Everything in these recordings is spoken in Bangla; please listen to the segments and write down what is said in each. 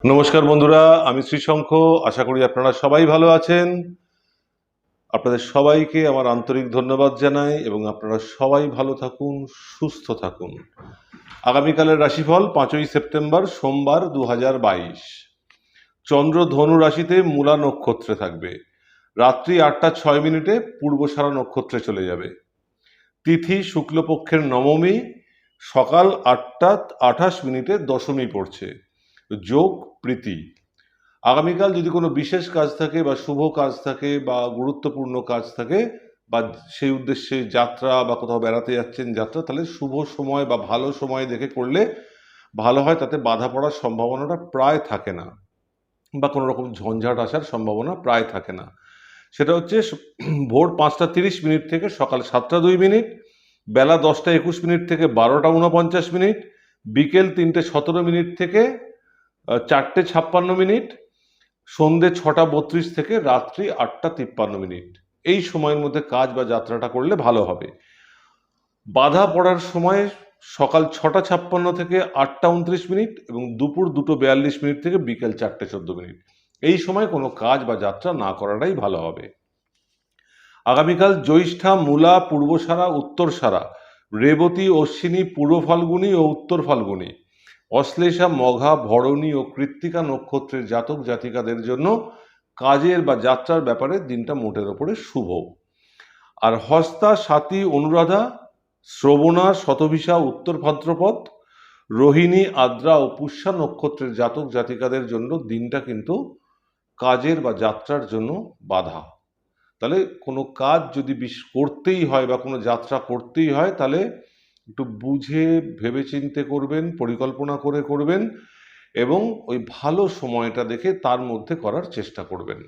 নমস্কার বন্ধুরা, আমি শ্রীশঙ্খ। আশা করি আপনারা সবাই ভালো আছেন। আপনাদের সবাইকে আমার আন্তরিক ধন্যবাদ জানাই এবং আপনারা সবাই ভালো থাকুন, সুস্থ থাকুন। আগামীকালের রাশিফল 5ই সেপ্টেম্বর সোমবার 2022। চন্দ্র ধনু রাশিতে মূলা নক্ষত্রে থাকবে। রাত্রি 8টা 6 মিনিটে পূর্বসারা নক্ষত্রে চলে যাবে। তিথি শুক্লপক্ষের নবমী, সকাল 8টা 28 মিনিটে দশমী পড়ছে। যোগ প্রীতি। আগামীকাল যদি কোনো বিশেষ কাজ থাকে বা শুভ কাজ থাকে বা গুরুত্বপূর্ণ কাজ থাকে বা সেই উদ্দেশ্যে যাত্রা বা কোথাও বেড়াতে যাচ্ছেন যাত্রা, তাহলে শুভ সময় বা ভালো সময় দেখে করলে ভালো হয়। তাতে বাধা পড়ার সম্ভাবনাটা প্রায় থাকে না বা কোনো রকম ঝঞ্ঝাট আসার সম্ভাবনা প্রায় থাকে না। সেটা হচ্ছে ভোর 5টা 30 মিনিট থেকে সকাল 7টা 2 মিনিট, বেলা 10টা 21 মিনিট থেকে 12টা 49 মিনিট, বিকেল 3টে 17 মিনিট থেকে 4টে 56 মিনিট, সন্ধে 6টা 32 থেকে রাত্রি 8টা 53 মিনিট। এই সময়ের মধ্যে কাজ বা যাত্রাটা করলে ভালো হবে। বাধা পড়ার সময় সকাল 6টা 56 থেকে 8টা 29 মিনিট এবং দুপুর 2টো 42 মিনিট থেকে বিকেল 4টে 14 মিনিট। এই সময় কোনো কাজ বা যাত্রা না করাটাই ভালো হবে। আগামীকাল জ্যৈষ্ঠা, মূলা, পূর্বসারা, উত্তরসারা, রেবতী, অশ্বিনী, পূর্ব ফাল্গুনী ও উত্তর ফাল্গুনী, অশ্লেষা, মঘা, ভরণী ও কৃত্তিকা নক্ষত্রের জাতক জাতিকাদের জন্য কাজের বা যাত্রার ব্যাপারে দিনটা মোটের ওপরে শুভ। আর হস্তা, স্বাতী, অনুরাধা, শ্রবণা, শতভিষা, উত্তর ভাদ্রপদ, রোহিণী, আদ্রা ও পুষ্যা নক্ষত্রের জাতক জাতিকাদের জন্য দিনটা কিন্তু কাজের বা যাত্রার জন্য বাধা। তাহলে কোনো কাজ যদি করতেই হয় বা কোনো যাত্রা করতেই হয়, তাহলে একটু বুঝে ভেবেচিন্তে করবেন, পরিকল্পনা করে করবেন এবং ওই ভালো সময়টা দেখে তার মধ্যে করার চেষ্টা করবেন।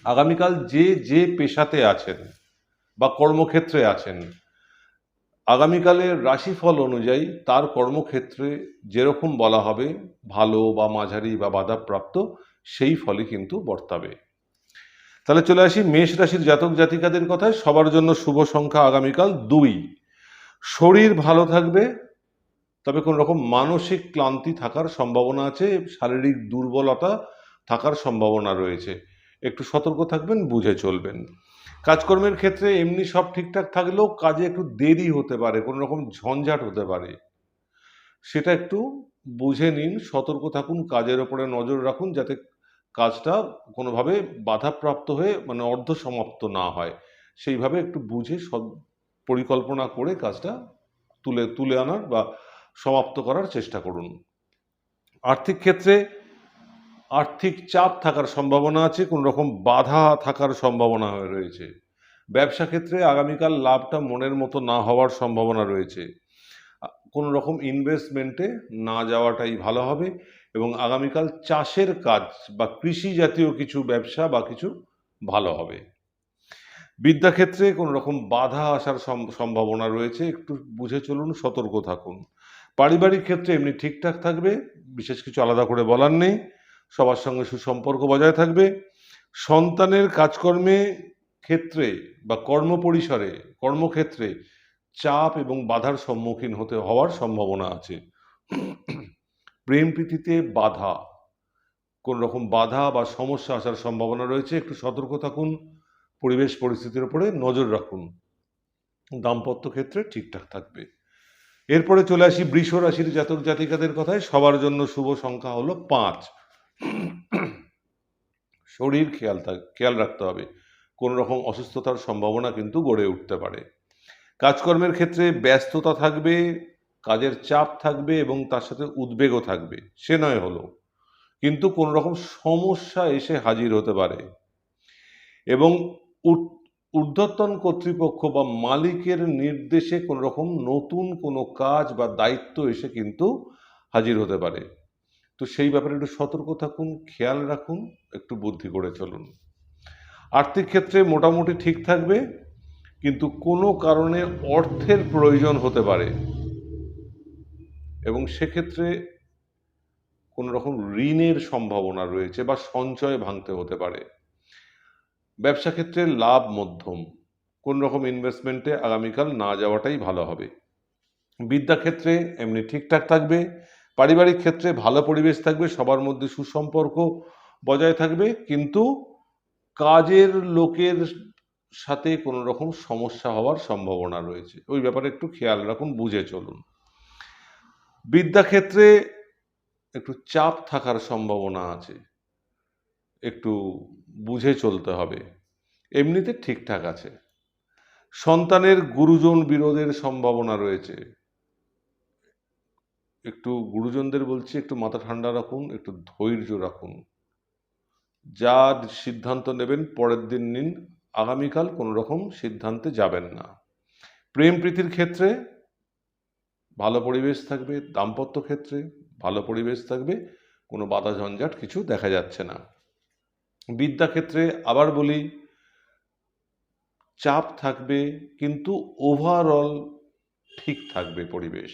আগামীকাল যে যে পেশাতে আছেন বা কর্মক্ষেত্রে আছেন, আগামীকালের রাশিফল অনুযায়ী তার কর্মক্ষেত্রে যেরকম বলা হবে ভালো বা মাঝারি বা বাধাপ্রাপ্ত, সেই ফলই কিন্তু বর্তাবে। তাহলে চলে আসি মেষ রাশির জাতক জাতিকাদের কথায়। সবার জন্য শুভ সংখ্যা আগামীকাল 2। শরীর ভালো থাকবে, তবে কোনো রকম মানসিক ক্লান্তি থাকার সম্ভাবনা আছে, শারীরিক দুর্বলতা থাকার সম্ভাবনা রয়েছে। একটু সতর্ক থাকবেন, বুঝে চলবেন। কাজকর্মের ক্ষেত্রে এমনি সব ঠিকঠাক থাকলেও কাজে একটু দেরি হতে পারে, কোনো রকম ঝঞ্ঝাট হতে পারে, সেটা একটু বুঝে নিন। সতর্ক থাকুন, কাজের ওপরে নজর রাখুন যাতে কাজটা কোনোভাবে বাধাপ্রাপ্ত হয়ে মানে অর্ধসমাপ্ত না হয়। সেইভাবে একটু বুঝে সব পরিকল্পনা করে কাজটা তুলে তুলে আনার বা সমাপ্ত করার চেষ্টা করুন। আর্থিক ক্ষেত্রে আর্থিক চাপ থাকার সম্ভাবনা আছে, কোনো রকম বাধা থাকার সম্ভাবনা রয়েছে। ব্যবসা ক্ষেত্রে আগামীকাল লাভটা মনের মতো না হওয়ার সম্ভাবনা রয়েছে। কোনো রকম ইনভেস্টমেন্টে না যাওয়াটাই ভালো হবে এবং আগামীকাল চাষের কাজ বা কৃষি জাতীয় কিছু ব্যবসা বা কিছু ভালো হবে। বিদ্যাক্ষেত্রে কোনো রকম বাধা আসার সম্ভাবনা রয়েছে, একটু বুঝে চলুন, সতর্ক থাকুন। পারিবারিক ক্ষেত্রে এমনি ঠিকঠাক থাকবে, বিশেষ কিছু আলাদা করে বলার নেই। সবার সঙ্গে সুসম্পর্ক বজায় থাকবে। সন্তানের কাজকর্মে ক্ষেত্রে বা কর্মপরিসরে কর্মক্ষেত্রে চাপ এবং বাধার সম্মুখীন হওয়ার সম্ভাবনা আছে। প্রেম প্রীতিতে বাধা, কোন রকম বাধা বা সমস্যা আসার সম্ভাবনা রয়েছে, একটু সতর্ক থাকুন। পরিবেশ পরিস্থিতির উপরে নজর রাখুন। দাম্পত্য ক্ষেত্রে ঠিকঠাক থাকবে। এরপরে চলে আসি বৃষ রাশির জাতক জাতিকাদের কথায়। সবার জন্য শুভ সংখ্যা হলো 5। শরীর খেয়াল রাখতে হবে, কোনো রকম অসুস্থতার সম্ভাবনা কিন্তু গড়ে উঠতে পারে। কাজকর্মের ক্ষেত্রে ব্যস্ততা থাকবে, কাজের চাপ থাকবে এবং তার সাথে উদ্বেগও থাকবে, সে নয় হলো, কিন্তু কোনো রকম সমস্যা এসে হাজির হতে পারে এবং ঊর্ধ্বতন কর্তৃপক্ষ বা মালিকের নির্দেশে কোনো রকম নতুন কোনো কাজ বা দায়িত্ব এসে কিন্তু হাজির হতে পারে। তো সেই ব্যাপারে একটু সতর্ক থাকুন, খেয়াল রাখুন, একটু বুদ্ধি করে চলুন। আর্থিক ক্ষেত্রে মোটামুটি ঠিক থাকবে, কিন্তু কোনো কারণে অর্থের প্রয়োজন হতে পারে এবং সেক্ষেত্রে কোনো রকম ঋণের সম্ভাবনা রয়েছে বা সঞ্চয় ভাঙতে হতে পারে। ব্যবসা ক্ষেত্রে লাভ মধ্যম, কোন রকম ইনভেস্টমেন্টে আগামীকাল না যাওয়াটাই ভালো হবে। বিদ্যাক্ষেত্রে এমনি ঠিকঠাক থাকবে, পারিবারিক ক্ষেত্রে ভালো পরিবেশ থাকবে, সবার মধ্যে সুসম্পর্ক বজায় থাকবে, কিন্তু কাজের লোকের সাথে কোনো রকম সমস্যা হওয়ার সম্ভাবনা রয়েছে। ওই ব্যাপারে একটু খেয়াল রাখুন, বুঝে চলুন। বিদ্যাক্ষেত্রে একটু চাপ থাকার সম্ভাবনা আছে, একটু বুঝে চলতে হবে। এমনিতে ঠিকঠাক আছে। সন্তানের গুরুজন বিরোধের সম্ভাবনা রয়েছে। একটু গুরুজনদের বলছি, একটু মাথা ঠান্ডা রাখুন, একটু ধৈর্য রাখুন। যা সিদ্ধান্ত নেবেন পরের দিন নিন, আগামীকাল কোনো রকম সিদ্ধান্তে যাবেন না। প্রেম প্রীতির ক্ষেত্রে ভালো পরিবেশ থাকবে, দাম্পত্য ক্ষেত্রে ভালো পরিবেশ থাকবে, কোনো বাধা ঝঞ্ঝাট কিছু দেখা যাচ্ছে না। বিদ্যাক্ষেত্রে আবার বলি, চাপ থাকবে, কিন্তু ওভারঅল ঠিক থাকবে পরিবেশ।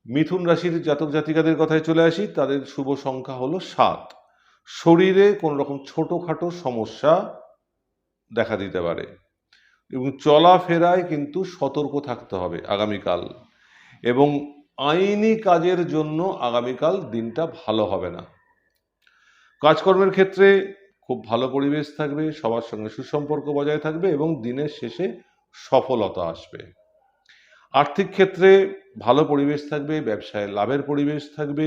মিথুন রাশির জাতক জাতিকাদের কথায় চলে আসি, তাদের শুভ সংখ্যা হলো 7। শরীরে কোনো রকম ছোটোখাটো সমস্যা দেখা দিতে পারে এবং চলাফেরায় কিন্তু সতর্ক থাকতে হবে আগামীকাল, এবং আইনি কাজের জন্য আগামীকাল দিনটা ভালো হবে না। কাজকর্মের ক্ষেত্রে খুব ভালো পরিবেশ থাকবে, সবার সঙ্গে সুসম্পর্ক বজায় থাকবে এবং দিনের শেষে সফলতা আসবে। আর্থিক ক্ষেত্রে ভালো পরিবেশ থাকবে, ব্যবসায় লাভের পরিবেশ থাকবে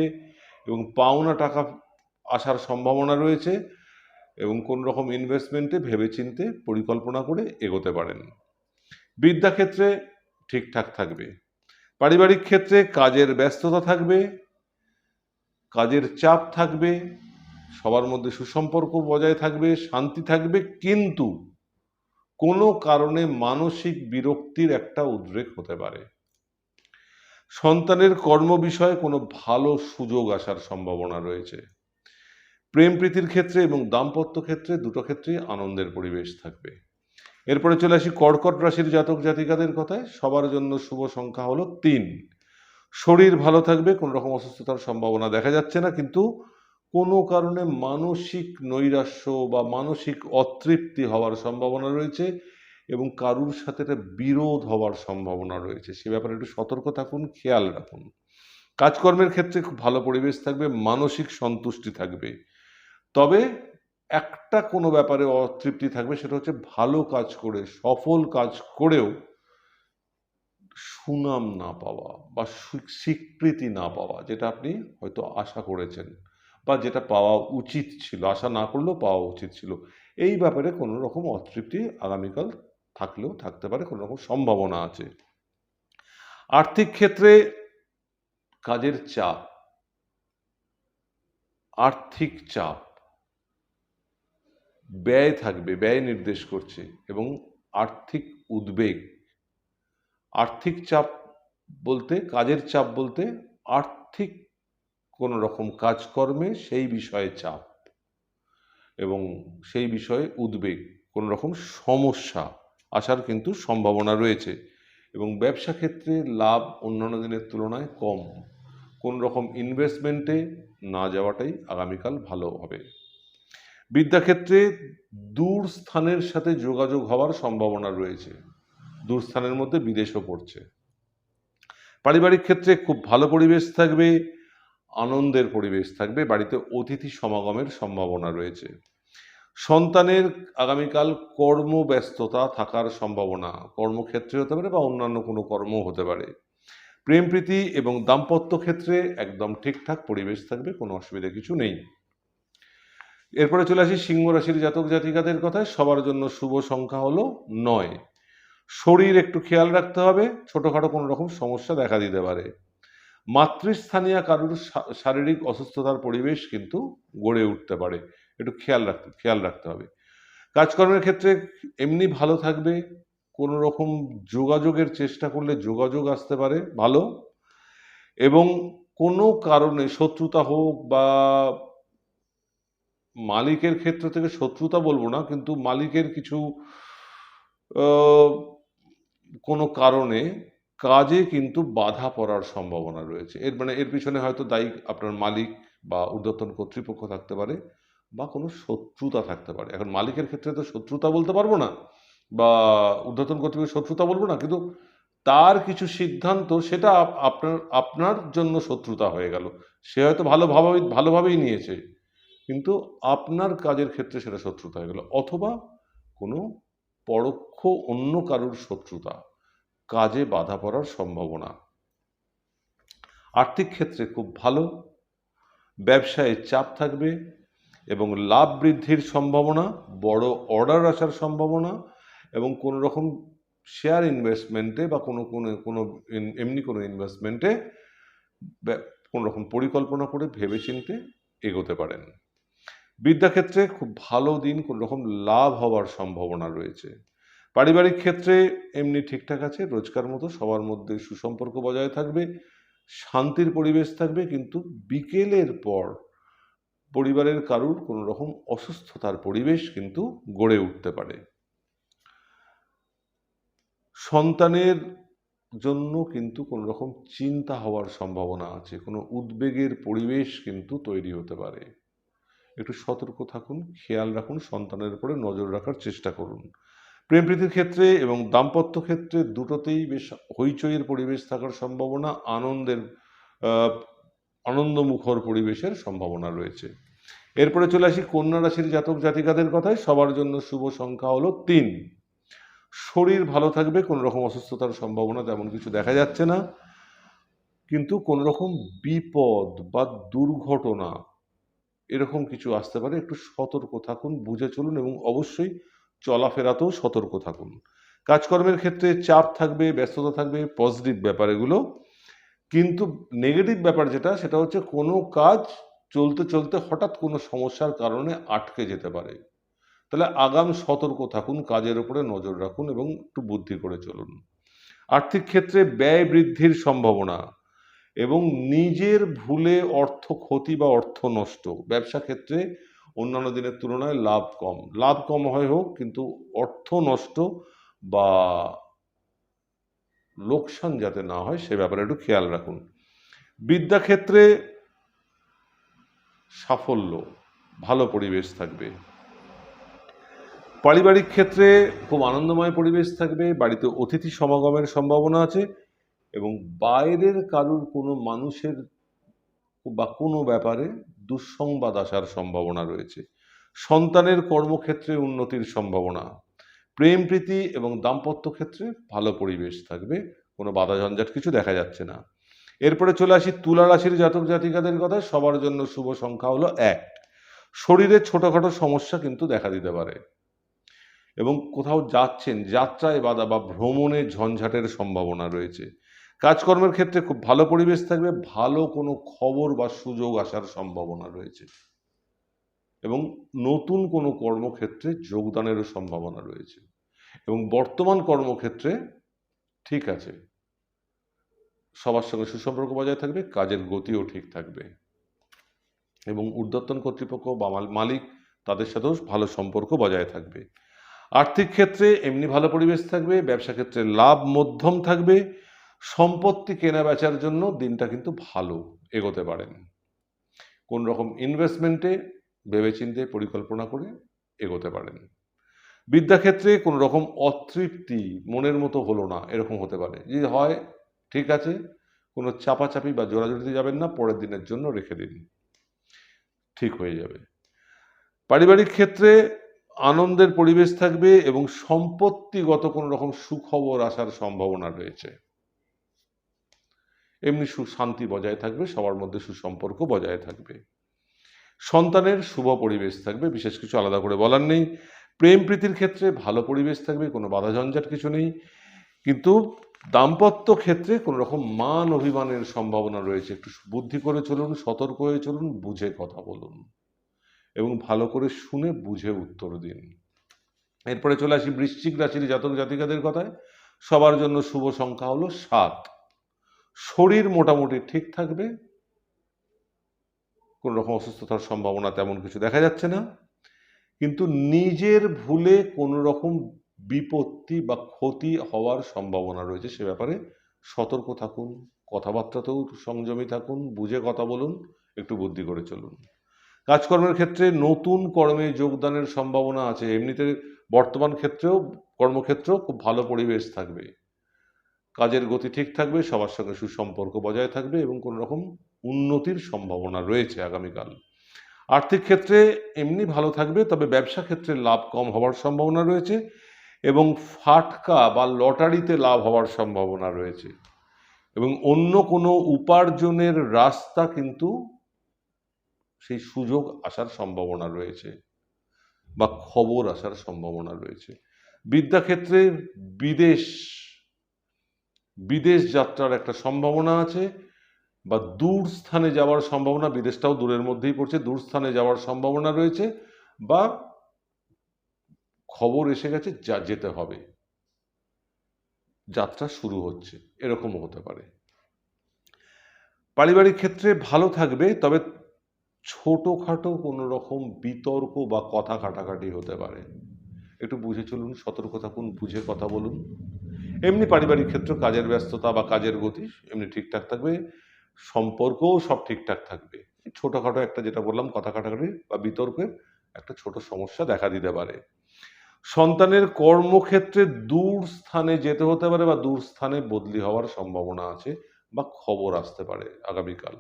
এবং পাওনা টাকা আসার সম্ভাবনা রয়েছে, এবং কোন রকম ইনভেস্টমেন্টে ভেবেচিন্তে পরিকল্পনা করে এগোতে পারেন। বিদ্যাক্ষেত্রে ঠিকঠাক থাকবে। পারিবারিক ক্ষেত্রে কাজের ব্যস্ততা থাকবে, কাজের চাপ থাকবে, সবার মধ্যে সুসম্পর্ক বজায় থাকবে, শান্তি থাকবে, কিন্তু কোনো কারণে মানসিক বিরক্তির একটা উদ্রেক হতে পারে। সন্তানের কর্ম বিষয়ে কোনো ভালো সুযোগ আসার সম্ভাবনা রয়েছে। প্রেম প্রীতির ক্ষেত্রে এবং দাম্পত্য ক্ষেত্রে দুটো ক্ষেত্রেই আনন্দের পরিবেশ থাকবে। এরপরে চলে আসি কর্কট রাশির জাতক জাতিকাদের কথায়। সবার জন্য শুভ সংখ্যা হলো 3। শরীর ভালো থাকবে, কোনো রকম অসুস্থতার সম্ভাবনা দেখা যাচ্ছে না, কিন্তু কোনো কারণে মানসিক নৈরাশ্য বা মানসিক অতৃপ্তি হওয়ার সম্ভাবনা রয়েছে এবং কারুর সাথে একটা বিরোধ হওয়ার সম্ভাবনা রয়েছে। সে ব্যাপারে একটু সতর্ক থাকুন, খেয়াল রাখুন। কাজকর্মের ক্ষেত্রে খুব ভালো পরিবেশ থাকবে, মানসিক সন্তুষ্টি থাকবে, তবে একটা কোনো ব্যাপারে অতৃপ্তি থাকবে, সেটা হচ্ছে ভালো কাজ করে, সফল কাজ করেও সুনাম না পাওয়া বা স্বীকৃতি না পাওয়া, যেটা আপনি হয়তো আশা করেছেন বা যেটা পাওয়া উচিত ছিল, আশা না করলেও পাওয়া উচিত ছিল, এই ব্যাপারে কোনো রকম অতৃপ্তি আগামীকাল থাকলেও থাকতে পারে, কোনো রকম সম্ভাবনা আছে। আর্থিক ক্ষেত্রে কাজের চাপ, আর্থিক চাপ, ব্যয় থাকবে, ব্যয় নির্দেশ করছে, এবং আর্থিক উদ্বেগ। আর্থিক চাপ বলতে, কাজের চাপ বলতে আর্থিক কোনো রকম কাজকর্মে সেই বিষয়ে চাপ এবং সেই বিষয়ে উদ্বেগ, কোনো রকম সমস্যা আসার কিন্তু সম্ভাবনা রয়েছে। এবং ব্যবসা ক্ষেত্রে লাভ অন্যান্য দিনের তুলনায় কম, কোন রকম ইনভেস্টমেন্টে না যাওয়াটাই আগামীকাল ভালো হবে। বিদ্যাক্ষেত্রে দূর স্থানের সাথে যোগাযোগ হওয়ার সম্ভাবনা রয়েছে, দূর স্থানের মধ্যে বিদেশও পড়ছে। পারিবারিক ক্ষেত্রে খুব ভালো পরিবেশ থাকবে, আনন্দের পরিবেশ থাকবে, বাড়িতে অতিথি সমাগমের সম্ভাবনা রয়েছে। সন্তানের আগামীকাল কর্মব্যস্ততা থাকার সম্ভাবনা, কর্মক্ষেত্রে হতে পারে বা অন্যান্য কোনো কর্ম হতে পারে। প্রেম প্রীতি এবং দাম্পত্য ক্ষেত্রে একদম ঠিকঠাক পরিবেশ থাকবে, কোনো অসুবিধা কিছু নেই। এরপরে চলে আসি সিংহ রাশির জাতক জাতিকাদের কথায়। সবার জন্য শুভ সংখ্যা হলো 9। শরীর একটু খেয়াল রাখতে হবে, ছোটখাটো কোনো রকম সমস্যা দেখা দিতে পারে। মাতৃস্থানীয় কারুর শারীরিক অসুস্থতার পরিবেশ কিন্তু গড়ে উঠতে পারে, একটু খেয়াল রাখতে হবে। কাজকর্মের ক্ষেত্রে এমনি ভালো থাকবে, কোনো রকম যোগাযোগের চেষ্টা করলে যোগাযোগ আসতে পারে ভালো, এবং কোনো কারণে শত্রুতা হোক বা মালিকের ক্ষেত্র থেকে শত্রুতা বলবো না, কিন্তু মালিকের কিছু কোনো কারণে কাজে কিন্তু বাধা পড়ার সম্ভাবনা রয়েছে। এর পিছনে হয়তো দায়ী আপনার মালিক বা ঊর্ধ্বতন কর্তৃপক্ষ থাকতে পারে, বা কোনো শত্রুতা থাকতে পারে। এখন মালিকের ক্ষেত্রে তো শত্রুতা বলতে পারবো না, বা ঊর্ধ্বতন কর্তৃপক্ষের শত্রুতা বলবো না, কিন্তু তার কিছু সিদ্ধান্ত সেটা আপনার আপনার জন্য শত্রুতা হয়ে গেল। সে হয়তো ভালোভাবেই নিয়েছে, কিন্তু আপনার কাজের ক্ষেত্রে সেটা শত্রুতা হয়ে গেল, অথবা কোনো পরোক্ষ অন্য কারুর শত্রুতা, কাজে বাধা পড়ার সম্ভাবনা। আর্থিক ক্ষেত্রে খুব ভালো, ব্যবসায় চাপ থাকবে এবং লাভ বৃদ্ধির সম্ভাবনা, বড় অর্ডার আসার সম্ভাবনা, এবং কোনো রকম শেয়ার ইনভেস্টমেন্টে বা এমনি কোনো ইনভেস্টমেন্টে কোনো রকম পরিকল্পনা করে ভেবেচিন্তে এগোতে পারেন। বিদ্যাক্ষেত্রে খুব ভালো দিন, কোনো রকম লাভ হওয়ার সম্ভাবনা রয়েছে। পারিবারিক ক্ষেত্রে এমনি ঠিকঠাক আছে, রোজকার মতো সবার মধ্যে সুসম্পর্ক বজায় থাকবে, শান্তির পরিবেশ থাকবে, কিন্তু বিকেলের পর পরিবারের কারুর কোনো রকম অসুস্থতার পরিবেশ কিন্তু গড়ে উঠতে পারে। সন্তানের জন্য কিন্তু কোনো রকম চিন্তা হওয়ার সম্ভাবনা আছে, কোনো উদ্বেগের পরিবেশ কিন্তু তৈরি হতে পারে। একটু সতর্ক থাকুন, খেয়াল রাখুন, সন্তানের উপরে নজর রাখার চেষ্টা করুন। প্রেম প্রীতির ক্ষেত্রে এবং দাম্পত্য ক্ষেত্রে দুটোতেই বেশ হইচইয়ের পরিবেশ থাকার সম্ভাবনা, আনন্দমুখর পরিবেশের সম্ভাবনা রয়েছে। এরপরে চলে আসি কন্যা রাশির জাতক জাতিকাদের কথায়। সবার জন্য শুভ সংখ্যা হলো 3। শরীর ভালো থাকবে, কোনো রকম অসুস্থতার সম্ভাবনা তেমন কিছু দেখা যাচ্ছে না, কিন্তু কোনো রকম বিপদ বা দুর্ঘটনা এরকম কিছু আসতে পারে। একটু সতর্ক থাকুন, বুঝে চলুন, এবং অবশ্যই চলাফেরাতেও সতর্ক থাকুন। কাজকর্মের ক্ষেত্রে চাপ থাকবে, ব্যস্ততা থাকবে, পজিটিভ ব্যাপার এগুলো। কিন্তু নেগেটিভ ব্যাপার যেটা, সেটা হচ্ছে কোনো কাজ চলতে চলতে হঠাৎ কোনো সমস্যার কারণে আটকে যেতে পারে। তাহলে আগাম সতর্ক থাকুন, কাজের উপরে নজর রাখুন এবং একটু বুদ্ধি করে চলুন। আর্থিক ক্ষেত্রে ব্যয় বৃদ্ধির সম্ভাবনা এবং নিজের ভুলে অর্থ ক্ষতি বা অর্থ নষ্ট। ব্যবসা ক্ষেত্রে অন্যান্য দিনের তুলনায় লাভ কম হয় হোক, কিন্তু অর্থ নষ্ট বা লোকসান যাতে না হয় সে ব্যাপারে একটু খেয়াল রাখুন। বিদ্যাক্ষেত্রে সাফল্য, ভালো পরিবেশ থাকবে। পারিবারিক ক্ষেত্রে খুব আনন্দময় পরিবেশ থাকবে, বাড়িতে অতিথি সমাগমের সম্ভাবনা আছে, এবং বাইরের কারুর কোনো মানুষের বা কোনো ব্যাপারে দুঃসংবাদ আসার সম্ভাবনা রয়েছে। সন্তানের কর্মক্ষেত্রে উন্নতির সম্ভাবনা। প্রেম প্রীতি এবং দাম্পত্য ক্ষেত্রে ভালো পরিবেশ থাকবে, কোনো বাধা ঝঞ্ঝাট কিছু দেখা যাচ্ছে না। এরপরে চলে আসি তুলা রাশির জাতক জাতিকাদের কথা। সবার জন্য শুভ সংখ্যা হলো 1। শরীরে ছোটখাটো সমস্যা কিন্তু দেখা দিতে পারে, এবং কোথাও যাচ্ছেন, যাত্রায় বাধা বা ভ্রমণে ঝঞ্ঝাটের সম্ভাবনা রয়েছে। কাজকর্মের ক্ষেত্রে খুব ভালো পরিবেশ থাকবে, ভালো কোনো খবর বা সুযোগ আসার সম্ভাবনা রয়েছে, এবং নতুন কোনো কর্মক্ষেত্রে যোগদানেরও সম্ভাবনা রয়েছে। এবং বর্তমান কর্মক্ষেত্রে ঠিক আছে, সবার সঙ্গে সুসম্পর্ক বজায় থাকবে, কাজের গতিও ঠিক থাকবে, এবং ঊর্ধ্বতন কর্তৃপক্ষ বা মালিক তাদের সাথেও ভালো সম্পর্ক বজায় থাকবে। আর্থিক ক্ষেত্রে এমনি ভালো পরিবেশ থাকবে, ব্যবসা ক্ষেত্রে লাভ মধ্যম থাকবে, সম্পত্তি কেনা বেচার জন্য দিনটা কিন্তু ভালো, এগোতে পারেন। কোন রকম ইনভেস্টমেন্টে ভেবেচিন্তে পরিকল্পনা করে এগোতে পারেন। বিদ্যাক্ষেত্রে কোনো রকম অতৃপ্তি, মনের মতো হলো না, এরকম হতে পারে। যদি হয় ঠিক আছে, কোনো চাপাচাপি বা জোরাজুরিতে যাবেন না, পরের দিনের জন্য রেখে দিন, ঠিক হয়ে যাবে। পারিবারিক ক্ষেত্রে আনন্দের পরিবেশ থাকবে এবং সম্পত্তিগত কোনো রকম সুখবর আসার সম্ভাবনা রয়েছে। এমনি শান্তি বজায় থাকবে, সবার মধ্যে সুসম্পর্ক বজায় থাকবে। সন্তানের শুভ পরিবেশ থাকবে, বিশেষ কিছু আলাদা করে বলার নেই। প্রেম প্রীতির ক্ষেত্রে ভালো পরিবেশ থাকবে, কোনো বাধা ঝঞ্ঝাট কিছু নেই, কিন্তু দাম্পত্য ক্ষেত্রে কোনো রকম মান অভিমানের সম্ভাবনা রয়েছে। একটু বুদ্ধি করে চলুন, সতর্ক হয়ে চলুন, বুঝে কথা বলুন, এবং ভালো করে শুনে বুঝে উত্তর দিন। এরপরে চলে আসি বৃশ্চিক রাশির জাতক জাতিকাদের কথায়। সবার জন্য শুভ সংখ্যা হলো 7। শরীর মোটামুটি ঠিক থাকবে, কোনো রকম অসুস্থতার সম্ভাবনা তেমন কিছু দেখা যাচ্ছে না, কিন্তু নিজের ভুলে কোনো রকম বিপত্তি বা ক্ষতি হওয়ার সম্ভাবনা রয়েছে। সে ব্যাপারে সতর্ক থাকুন, কথাবার্তাতেও সংযমী থাকুন, বুঝে কথা বলুন, একটু বুদ্ধি করে চলুন। কাজকর্মের ক্ষেত্রে নতুন কর্মে যোগদানের সম্ভাবনা আছে। এমনিতে বর্তমান ক্ষেত্রেও কর্মক্ষেত্রেও খুব ভালো পরিবেশ থাকবে, কাজের গতি ঠিক থাকবে, সবার সঙ্গে সুসম্পর্ক বজায় থাকবে এবং কোনো রকম উন্নতির সম্ভাবনা রয়েছে আগামীকাল। আর্থিক ক্ষেত্রে এমনি ভালো থাকবে, তবে ব্যবসা ক্ষেত্রে লাভ কম হওয়ার সম্ভাবনা রয়েছে এবং ফাটকা বা লটারিতে লাভ হওয়ার সম্ভাবনা রয়েছে এবং অন্য কোনো উপার্জনের রাস্তা কিন্তু সেই সুযোগ আসার সম্ভাবনা রয়েছে বা খবর আসার সম্ভাবনা রয়েছে। বিদ্যাক্ষেত্রে বিদেশ বিদেশ যাত্রার একটা সম্ভাবনা আছে বা দূর স্থানে যাওয়ার সম্ভাবনা, বিদেশটাও দূরের মধ্যেই পড়ছে, দূর স্থানে যাওয়ার সম্ভাবনা রয়েছে বা খবর এসে গেছে যা যেতে হবে, যাত্রা শুরু হচ্ছে, এরকমও হতে পারে। পারিবারিক ক্ষেত্রে ভালো থাকবে, তবে ছোটখাটো কোনো রকম বিতর্ক বা কথা কাটাকাটি হতে পারে, একটু বুঝে চলুন, সতর্ক থাকুন, বুঝে কথা বলুন। এমনি পারিবারিক ক্ষেত্রে কাজের ব্যস্ততা বা কাজের গতি এমনি ঠিকঠাক থাকবে, সম্পর্কও সব ঠিকঠাক থাকবে। ছোটখাটো একটা, যেটা বললাম, কথা কাটাকাটি বা বিতর্কের একটা ছোট সমস্যা দেখা দিতে পারে। সন্তানের কর্মক্ষেত্রে দূর স্থানে যেতে হতে পারে বা দূর স্থানে বদলি হওয়ার সম্ভাবনা আছে বা খবর আসতে পারে আগামীকাল।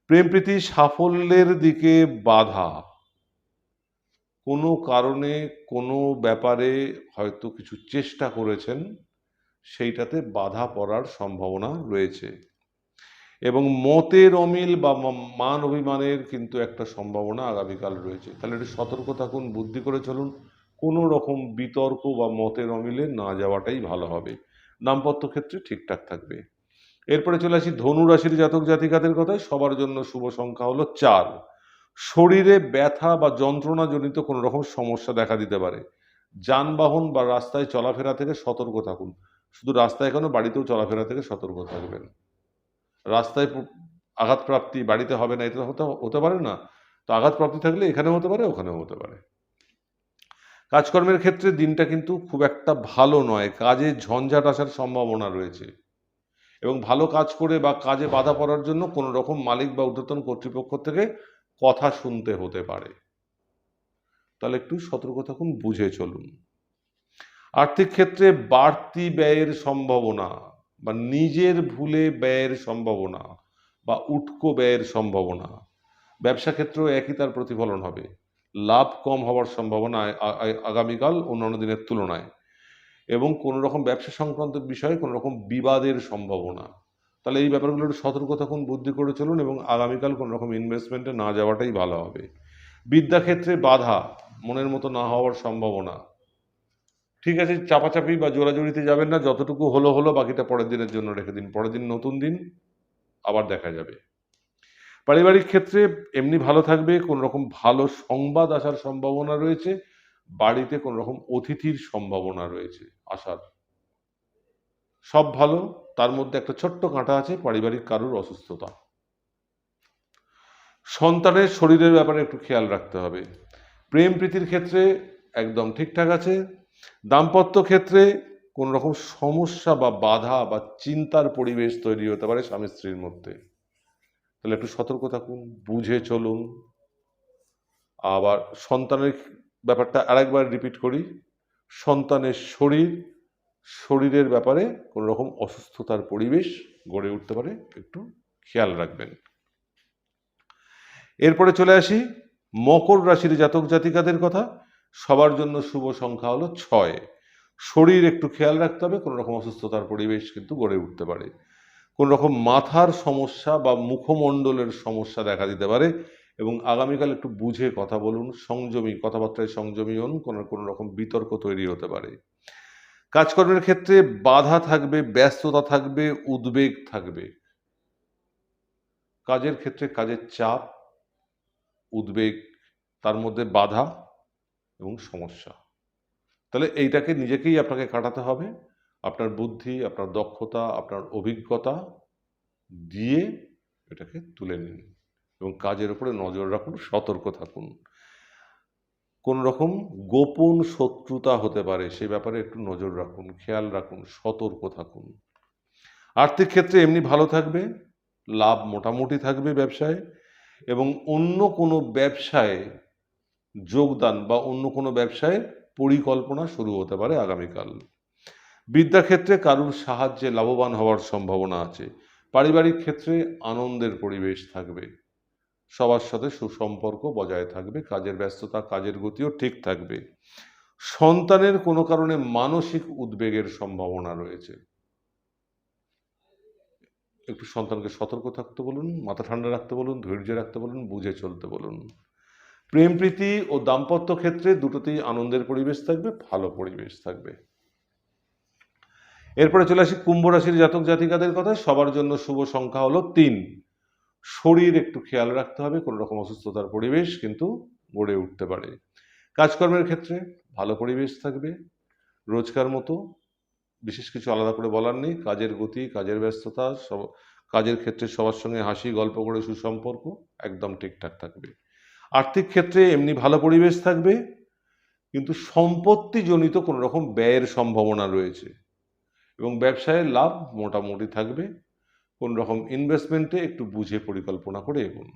প্রেম প্রীতি সাফল্যের দিকে বাধা, কোনো কারণে কোনো ব্যাপারে হয়তো কিছু চেষ্টা করেছেন, সেইটাতে বাধা পড়ার সম্ভাবনা রয়েছে এবং মতের অমিল বা মান অভিমানের কিন্তু একটা সম্ভাবনা আগামীকাল রয়েছে। তাহলে একটু সতর্ক থাকুন, বুদ্ধি করে চলুন, কোনো রকম বিতর্ক বা মতের অমিলে না যাওয়াটাই ভালো হবে। দাম্পত্য ক্ষেত্রে ঠিকঠাক থাকবে। এরপরে চলে আসি ধনু রাশির জাতক জাতিকাদের কথায়। সবার জন্য শুভ সংখ্যা হলো 4। শরীরে ব্যথা বা যন্ত্রণাজনিত কোনো রকম সমস্যা দেখা দিতে পারে। যানবাহন বা রাস্তায় চলাফেরা থেকে সতর্ক থাকুন। শুধু রাস্তায় কেন, বাড়িতেও চলাফেরা থেকে সতর্ক থাকবেন। রাস্তায় আঘাতপ্রাপ্তি বাড়িতে হবে না, এটা হতে পারে না, তো আঘাতপ্রাপ্তি থাকলে এখানেও হতে পারে, ওখানেও হতে পারে। কাজকর্মের ক্ষেত্রে দিনটা কিন্তু খুব একটা ভালো নয়, কাজে ঝঞ্ঝাট আসার সম্ভাবনা রয়েছে এবং ভালো কাজ করে বা কাজে বাধা পড়ার জন্য কোনো রকম মালিক বা ঊর্ধ্বতন কর্তৃপক্ষ থেকে কথা শুনতে হতে পারে। তাহলে একটু সতর্ক থাকুন, বুঝে চলুন। আর্থিক ক্ষেত্রে বাড়তি ব্যয়ের সম্ভাবনা বা নিজের ভুলে ব্যয়ের সম্ভাবনা বা উটকো ব্যয়ের সম্ভাবনা। ব্যবসা ক্ষেত্রেও একই তার প্রতিফলন হবে। লাভ কম হওয়ার সম্ভাবনা আগামীকাল অন্যান্য দিনের তুলনায় এবং কোনো রকম ব্যবসা সংক্রান্ত বিষয়ে কোনো রকম বিবাদের সম্ভাবনা। তাহলে এই ব্যাপারগুলো একটু সতর্ক থাকুন, বুদ্ধি করে চলুন এবং আগামীকাল কোনো রকম ইনভেস্টমেন্টে না যাওয়াটাই ভালো হবে। বিদ্যাক্ষেত্রে বাধা মনের মতো না হওয়ার সম্ভাবনা। ঠিক আছে, চাপাচাপি বা জোরাজুরিতে যাবেন না, যতটুকু হলো হলো, বাকিটা পরের দিনের জন্য রেখে দিন, পরের দিন নতুন দিন, আবার দেখা যাবে। পারিবারিক ক্ষেত্রে এমনি ভালো থাকবে, কোনো রকম ভালো সংবাদ আসার সম্ভাবনা রয়েছে, বাড়িতে কোনো রকম অতিথির সম্ভাবনা রয়েছে আসার, সব ভালো। তার মধ্যে একটা ছোট্ট কাঁটা আছে, পারিবারিক কারুর অসুস্থতা। সন্তানের শরীরের ব্যাপারে একটু খেয়াল রাখতে হবে। প্রেম প্রীতির ক্ষেত্রে একদম ঠিকঠাক আছে। দাম্পত্য ক্ষেত্রে কোনো রকম সমস্যা বা বাধা বা চিন্তার পরিবেশ তৈরি হতে পারে স্বামী স্ত্রীর মধ্যে, তাহলে একটু সতর্ক থাকুন, বুঝে চলুন। আবার সন্তানের ব্যাপারটা আরেকবার রিপিট করি, সন্তানের শরীরের ব্যাপারে কোনো রকম অসুস্থতার পরিবেশ গড়ে উঠতে পারে, একটু খেয়াল রাখবেন। এরপরে চলে আসি মকর রাশির জাতক জাতিকাদের কথা। সবার জন্য শুভ সংখ্যা হলো 6। শরীর একটু খেয়াল রাখতে হবে, কোনো রকম অসুস্থতার পরিবেশ কিন্তু গড়ে উঠতে পারে। কোনো রকম মাথার সমস্যা বা মুখমণ্ডলের সমস্যা দেখা দিতে পারে এবং আগামীকাল একটু বুঝে কথা বলুন, সংযমী কথাবার্তায় সংযমী হন, কোনো রকম বিতর্ক তৈরি হতে পারে। কাজকর্মের ক্ষেত্রে বাধা থাকবে, ব্যস্ততা থাকবে, উদ্বেগ থাকবে। কাজের ক্ষেত্রে কাজের চাপ, উদ্বেগ, তার মধ্যে বাধা এবং সমস্যা। তাহলে এইটাকে নিজেকেই আপনাকে কাটাতে হবে। আপনার বুদ্ধি, আপনার দক্ষতা, আপনার অভিজ্ঞতা দিয়ে এটাকে তুলে নিন এবং কাজের উপরে নজর রাখুন, সতর্ক থাকুন। কোন রকম গোপন শত্রুতা হতে পারে, সে ব্যাপারে একটু নজর রাখুন, খেয়াল রাখুন, সতর্ক থাকুন। আর্থিক ক্ষেত্রে এমনি ভালো থাকবে, লাভ মোটামুটি থাকবে ব্যবসায় এবং অন্য কোনো ব্যবসায় যোগদান বা অন্য কোনো ব্যবসায় পরিকল্পনা শুরু হতে পারে আগামীকাল। বিদ্যাক্ষেত্রে কারুর সাহায্যে লাভবান হওয়ার সম্ভাবনা আছে। পারিবারিক ক্ষেত্রে আনন্দের পরিবেশ থাকবে, সবার সাথে সুসম্পর্ক বজায় থাকবে, কাজের ব্যস্ততা কাজের গতিও ঠিক থাকবে। সন্তানের কোনো কারণে মানসিক উদ্বেগের সম্ভাবনা রয়েছে, একটু সন্তানকে সতর্ক থাকতে বলুন, মাথা ঠান্ডা রাখতে বলুন, ধৈর্য রাখতে বলুন, বুঝে চলতে বলুন। প্রেম প্রীতি ও দাম্পত্য ক্ষেত্রে দুটোতেই আনন্দের পরিবেশ থাকবে, ভালো পরিবেশ থাকবে। এরপরে চলে আসি কুম্ভ রাশির জাতক জাতিকাদের কথা। সবার জন্য শুভ সংখ্যা হলো 3। শরীর একটু খেয়াল রাখতে হবে, কোনো রকম অসুস্থতার পরিবেশ কিন্তু গড়ে উঠতে পারে। কাজকর্মের ক্ষেত্রে ভালো পরিবেশ থাকবে, রোজকার মতো, বিশেষ কিছু আলাদা করে বলার নেই। কাজের গতি, কাজের ব্যস্ততা, কাজের ক্ষেত্রে সবার সঙ্গে হাসি গল্প করে সুসম্পর্ক একদম ঠিকঠাক থাকবে। আর্থিক ক্ষেত্রে এমনি ভালো পরিবেশ থাকবে, কিন্তু সম্পত্তিজনিত কোনো রকম ব্যয়ের সম্ভাবনা রয়েছে এবং ব্যবসায় লাভ মোটামুটি থাকবে। কোন রকম ইনভেস্টমেন্টে একটু বুঝে পরিকল্পনা করে এগোন।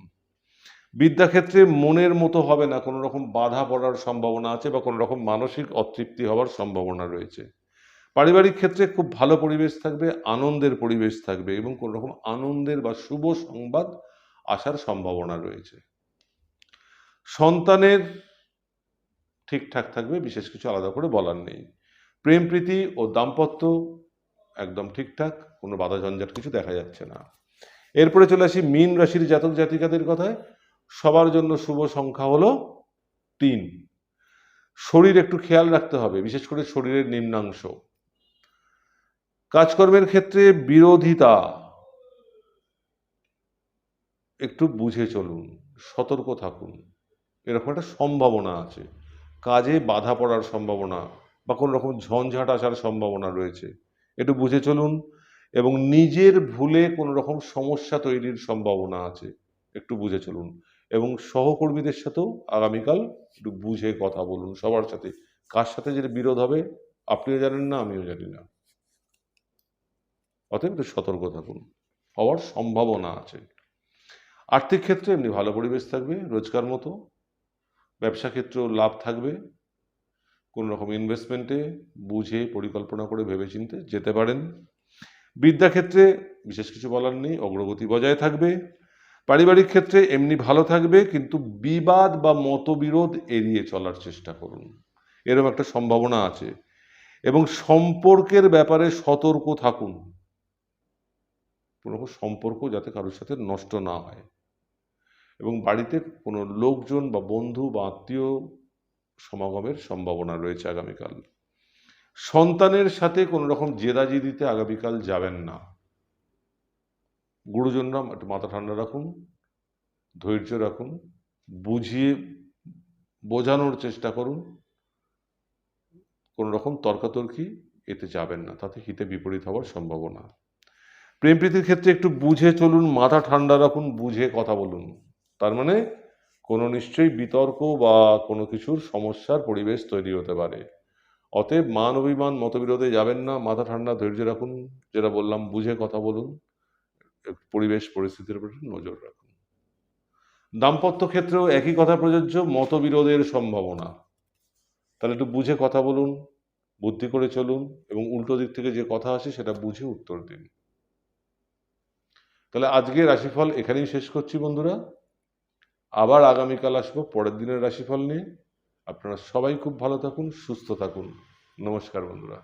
বিদ্যাক্ষেত্রে মনের মতো হবে না, কোনো রকম বাধা পড়ার সম্ভাবনা আছে বা কোনো রকম মানসিক অতৃপ্তি হওয়ার সম্ভাবনা রয়েছে। পারিবারিক ক্ষেত্রে খুব ভালো পরিবেশ থাকবে, আনন্দের পরিবেশ থাকবে এবং কোনো রকম আনন্দের বা শুভ সংবাদ আসার সম্ভাবনা রয়েছে। সন্তানের ঠিকঠাক থাকবে, বিশেষ কিছু আলাদা করে বলার নেই। প্রেম প্রীতি ও দাম্পত্য একদম ঠিকঠাক, কোনো বাধা ঝঞ্ঝাট কিছু দেখা যাচ্ছে না। এরপরে চলে আসি মীন রাশির জাতক জাতিকাদের কথায়। সবার জন্য শুভ সংখ্যা হলো 3। শরীর একটু খেয়াল রাখতে হবে, বিশেষ করে শরীরের নিম্নাংশ। কাজকর্মের ক্ষেত্রে বিরোধিতা একটু বুঝে চলুন, সতর্ক থাকুন, এরকম একটা সম্ভাবনা আছে। কাজে বাধা পড়ার সম্ভাবনা বা কোনো রকম ঝঞ্ঝাট আসার সম্ভাবনা রয়েছে, একটু বুঝে চলুন। এবং নিজের ভুলে কোনো রকম সমস্যা তৈরির সম্ভাবনা আছে, একটু বুঝে চলুন। এবং সহকর্মীদের সাথেও আগামীকাল একটু বুঝে কথা বলুন, সবার সাথে। কার সাথে যে বিরোধ হবে আপনিও জানেন না, আমিও জানি না, অতএব একটু সতর্ক থাকুন, হওয়ার সম্ভাবনা আছে। আর্থিক ক্ষেত্রে এমনি ভালো পরিবেশ থাকবে, রোজকার মতো। ব্যবসা ক্ষেত্রেও লাভ থাকবে, কোনো রকম ইনভেস্টমেন্টে বুঝে পরিকল্পনা করে ভেবেচিন্তে যেতে পারেন। বিদ্যাক্ষেত্রে বিশেষ কিছু বলার নেই, অগ্রগতি বজায় থাকবে। পারিবারিক ক্ষেত্রে এমনি ভালো থাকবে, কিন্তু বিবাদ বা মতবিরোধ এড়িয়ে চলার চেষ্টা করুন, এরকম একটা সম্ভাবনা আছে। এবং সম্পর্কের ব্যাপারে সতর্ক থাকুন, কোনো রকম সম্পর্ক যাতে কারোর সাথে নষ্ট না হয়। এবং বাড়িতে কোনো লোকজন বা বন্ধু বা আত্মীয় সমাগমের সম্ভাবনা রয়েছে আগামীকাল। সন্তানের সাথে কোনো রকম জেদাজেদিতে আগামীকাল যাবেন না। গুরুজনরা একটু মাথা ঠান্ডা রাখুন, ধৈর্য রাখুন, বুঝিয়ে বোঝানোর চেষ্টা করুন। কোনো রকম তর্কাতর্কি এতে যাবেন না, তাতে হিতে বিপরীত হওয়ার সম্ভাবনা। প্রেম প্রীতির ক্ষেত্রে একটু বুঝে চলুন, মাথা ঠান্ডা রাখুন, বুঝে কথা বলুন। তার মানে কোনো নিশ্চয়ই বিতর্ক বা কোনো কিছুর সমস্যার পরিবেশ তৈরি হতে পারে। অতএব মান অভিমান মতবিরোধে যাবেন না, মাথা ঠান্ডা, ধৈর্য রাখুন, যেটা বললাম বুঝে কথা বলুন, পরিবেশ পরিস্থিতির উপর নজর রাখুন। দাম্পত্য ক্ষেত্রেও একই কথা প্রযোজ্য, মতবিরোধের সম্ভাবনা। তাহলে একটু বুঝে কথা বলুন, বুদ্ধি করে চলুন এবং উল্টো দিক থেকে যে কথা আসে সেটা বুঝে উত্তর দিন। তাহলে আজকে রাশিফল এখানেই শেষ করছি বন্ধুরা। আবার আগামীকাল আসবো পরের দিনের রাশিফল নিয়ে। আপনারা সবাই খুব ভালো থাকুন, সুস্থ থাকুন। নমস্কার বন্ধুরা।